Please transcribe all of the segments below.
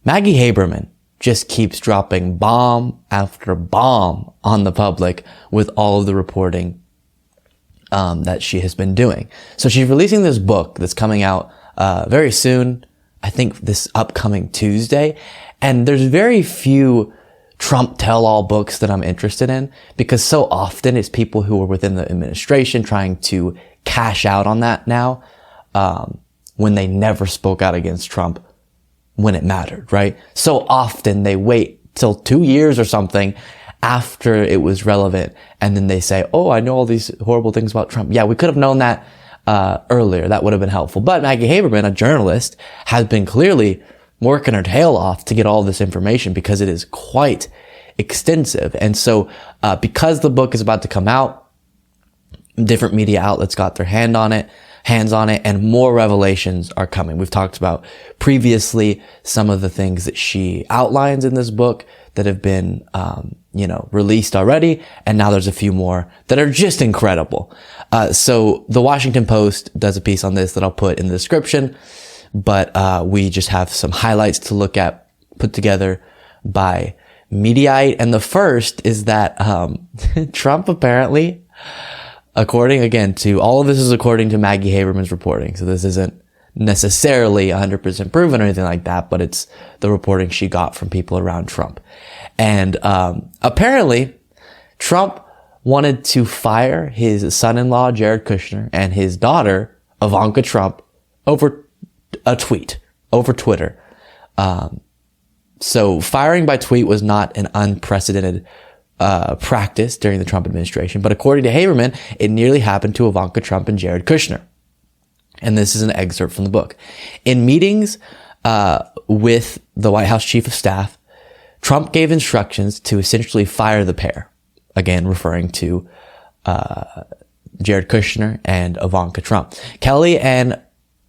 Maggie Haberman just keeps dropping bomb after bomb on the public with all of the reporting that she has been doing. So she's releasing this book that's coming out very soon, I think this upcoming Tuesday. And there's very few Trump tell-all books that I'm interested in, because so often it's people who are within the administration trying to cash out on that now, when they never spoke out against Trump when it mattered, right? So often they wait till 2 years or something after it was relevant, and then they say, oh, I know all these horrible things about Trump. Yeah, we could have known that earlier. That would have been helpful. But Maggie Haberman, a journalist, has been clearly working her tail off to get all this information, because it is quite extensive. And so because the book is about to come out, different media outlets got their hands on it, and more revelations are coming. We've talked about previously some of the things that she outlines in this book that have been, released already. And now there's a few more that are just incredible. So the Washington Post does a piece on this that I'll put in the description, but we just have some highlights to look at put together by Mediaite. And the first is that, Trump apparently, according to Maggie Haberman's reporting. So this isn't necessarily 100% proven or anything like that, but it's the reporting she got from people around Trump. And apparently Trump wanted to fire his son-in-law, Jared Kushner, and his daughter, Ivanka Trump, over a tweet, over Twitter. So firing by tweet was not an unprecedented practice during the Trump administration, but according to Haberman, it nearly happened to Ivanka Trump and Jared Kushner. And this is an excerpt from the book. In meetings with the White House chief of staff, Trump gave instructions to essentially fire the pair. Again, referring to Jared Kushner and Ivanka Trump. Kelly and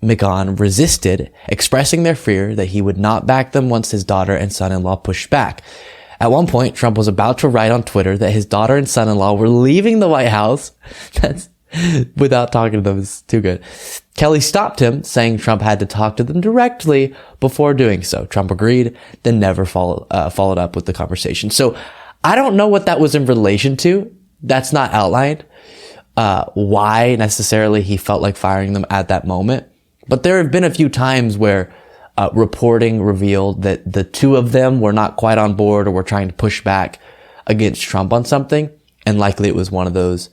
McGahn resisted, expressing their fear that he would not back them once his daughter and son-in-law pushed back. At one point, Trump was about to write on Twitter that his daughter and son-in-law were leaving the White House. That's without talking to them. It's too good. Kelly stopped him, saying Trump had to talk to them directly before doing so. Trump agreed, then never followed up with the conversation. So I don't know what that was in relation to. That's not outlined. Why necessarily he felt like firing them at that moment. But there have been a few times where reporting revealed that the two of them were not quite on board or were trying to push back against Trump on something. And likely it was one of those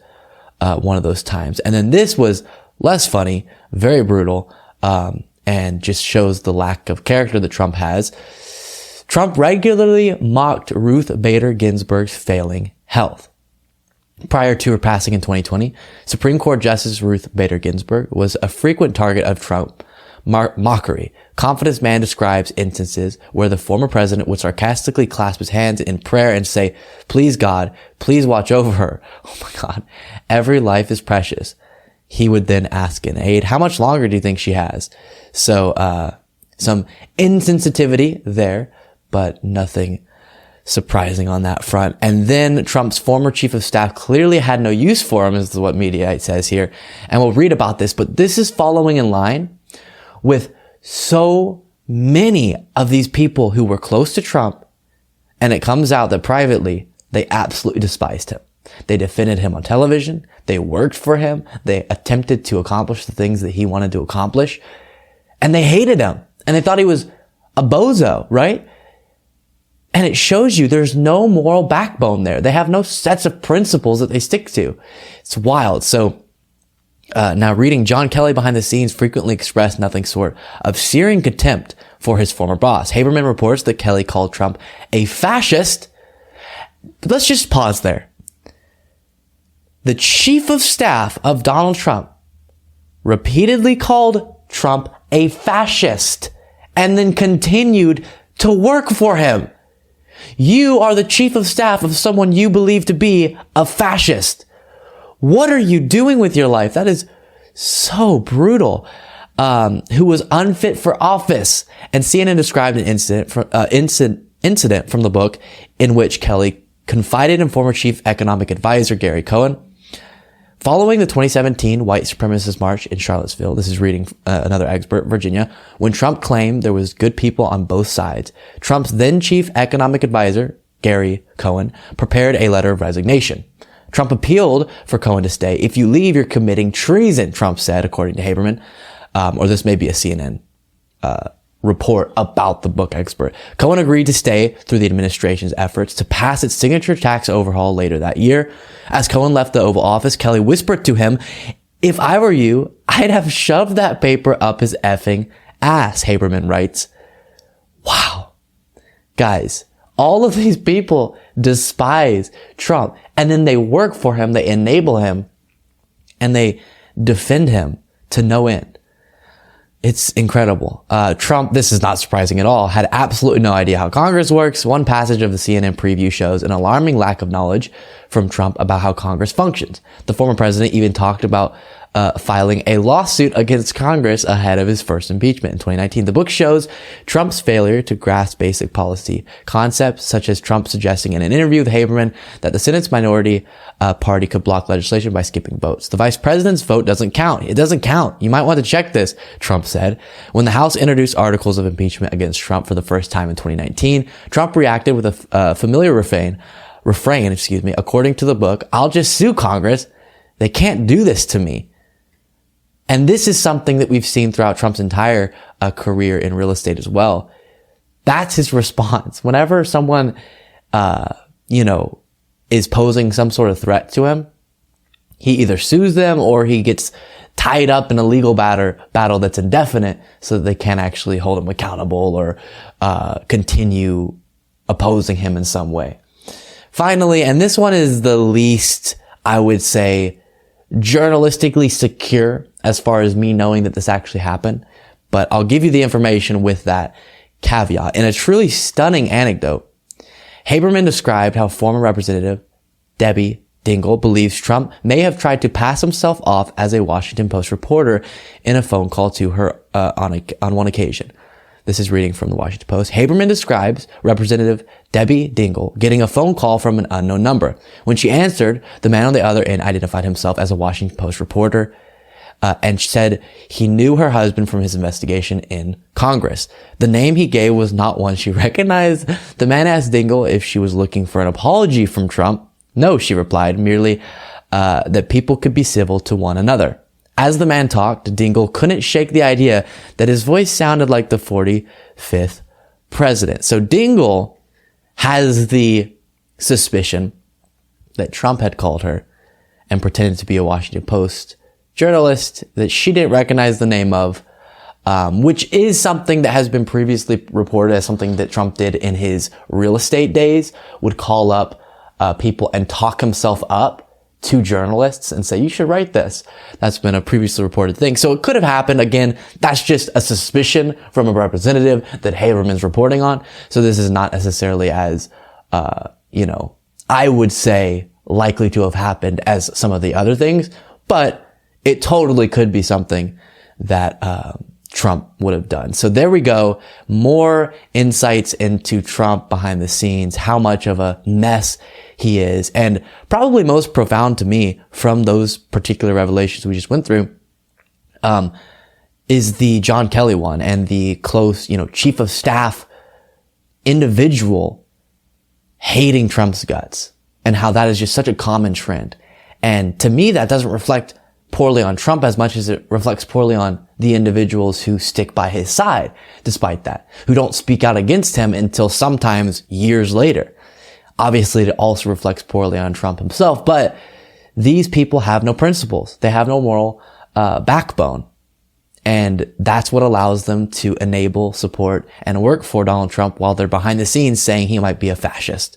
times. And then this was less funny, very brutal, and just shows the lack of character that Trump has. Trump regularly mocked Ruth Bader Ginsburg's failing health. Prior to her passing in 2020, Supreme Court Justice Ruth Bader Ginsburg was a frequent target of Trump mockery. Confidence Man describes instances where the former president would sarcastically clasp his hands in prayer and say, "Please God, please watch over her." Oh my God. Every life is precious. He would then ask in aid, how much longer do you think she has? So, some insensitivity there, but nothing surprising on that front. And then Trump's former chief of staff clearly had no use for him, is what Mediaite says here. And we'll read about this, but this is following in line with so many of these people who were close to Trump. And it comes out that privately, they absolutely despised him. They defended him on television. They worked for him. They attempted to accomplish the things that he wanted to accomplish. And they hated him. And they thought he was a bozo, right? And it shows you there's no moral backbone there. They have no sets of principles that they stick to. It's wild. So now reading, John Kelly behind the scenes frequently expressed nothing short of searing contempt for his former boss. Haberman reports that Kelly called Trump a fascist. But let's just pause there. The chief of staff of Donald Trump repeatedly called Trump a fascist and then continued to work for him. You are the chief of staff of someone you believe to be a fascist. What are you doing with your life? That is so brutal. Who was unfit for office. And CNN described an incident from the book in which Kelly confided in former chief economic advisor Gary Cohn. Following the 2017 white supremacist march in Charlottesville, this is reading another expert, Virginia, when Trump claimed there was good people on both sides, Trump's then chief economic advisor, Gary Cohn, prepared a letter of resignation. Trump appealed for Cohen to stay. If you leave, you're committing treason, Trump said, according to Haberman. Or this may be a CNN report about the book expert. Cohen agreed to stay through the administration's efforts to pass its signature tax overhaul later that year. As Cohen left the Oval Office, Kelly whispered to him, "If I were you, I'd have shoved that paper up his effing ass," Haberman writes. Wow. Guys, all of these people despise Trump, and then they work for him, they enable him, and they defend him to no end. It's incredible. Trump, this is not surprising at all, had absolutely no idea how Congress works. One passage of the CNN preview shows an alarming lack of knowledge from Trump about how Congress functions. The former president even talked about filing a lawsuit against Congress ahead of his first impeachment in 2019. The book shows Trump's failure to grasp basic policy concepts, such as Trump suggesting in an interview with Haberman that the Senate's minority party could block legislation by skipping votes. The vice president's vote doesn't count. It doesn't count. You might want to check this, Trump said. When the House introduced articles of impeachment against Trump for the first time in 2019, Trump reacted with a familiar refrain, according to the book, "I'll just sue Congress. They can't do this to me." And this is something that we've seen throughout Trump's entire career in real estate as well. That's his response. Whenever someone, is posing some sort of threat to him, he either sues them or he gets tied up in a legal battle that's indefinite so that they can't actually hold him accountable or continue opposing him in some way. Finally, and this one is the least, I would say, journalistically secure as far as me knowing that this actually happened, but I'll give you the information with that caveat. In a truly stunning anecdote, Haberman described how former Representative Debbie Dingell believes Trump may have tried to pass himself off as a Washington Post reporter in a phone call to her on one occasion. This is reading from the Washington Post. Haberman describes Representative Debbie Dingell getting a phone call from an unknown number. When she answered, the man on the other end identified himself as a Washington Post reporter and said he knew her husband from his investigation in Congress. The name he gave was not one she recognized. The man asked Dingell if she was looking for an apology from Trump. No, she replied, merely that people could be civil to one another. As the man talked, Dingell couldn't shake the idea that his voice sounded like the 45th president. So Dingell has the suspicion that Trump had called her and pretended to be a Washington Post journalist that she didn't recognize the name of, which is something that has been previously reported as something that Trump did in his real estate days, would call up people and talk himself up to journalists and say, you should write this. That's been a previously reported thing. So it could have happened. Again, that's just a suspicion from a representative that Haberman's reporting on. So this is not necessarily as, I would say likely to have happened as some of the other things, but it totally could be something that, Trump would have done. So there we go. More insights into Trump behind the scenes, how much of a mess he is. And probably most profound to me from those particular revelations we just went through, is the John Kelly one and the close, chief of staff individual hating Trump's guts and how that is just such a common trend. And to me, that doesn't reflect poorly on Trump as much as it reflects poorly on the individuals who stick by his side despite that, who don't speak out against him until sometimes years later. Obviously, it also reflects poorly on Trump himself, but these people have no principles. They have no moral backbone. And that's what allows them to enable, support, and work for Donald Trump while they're behind the scenes saying he might be a fascist.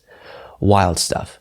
Wild stuff.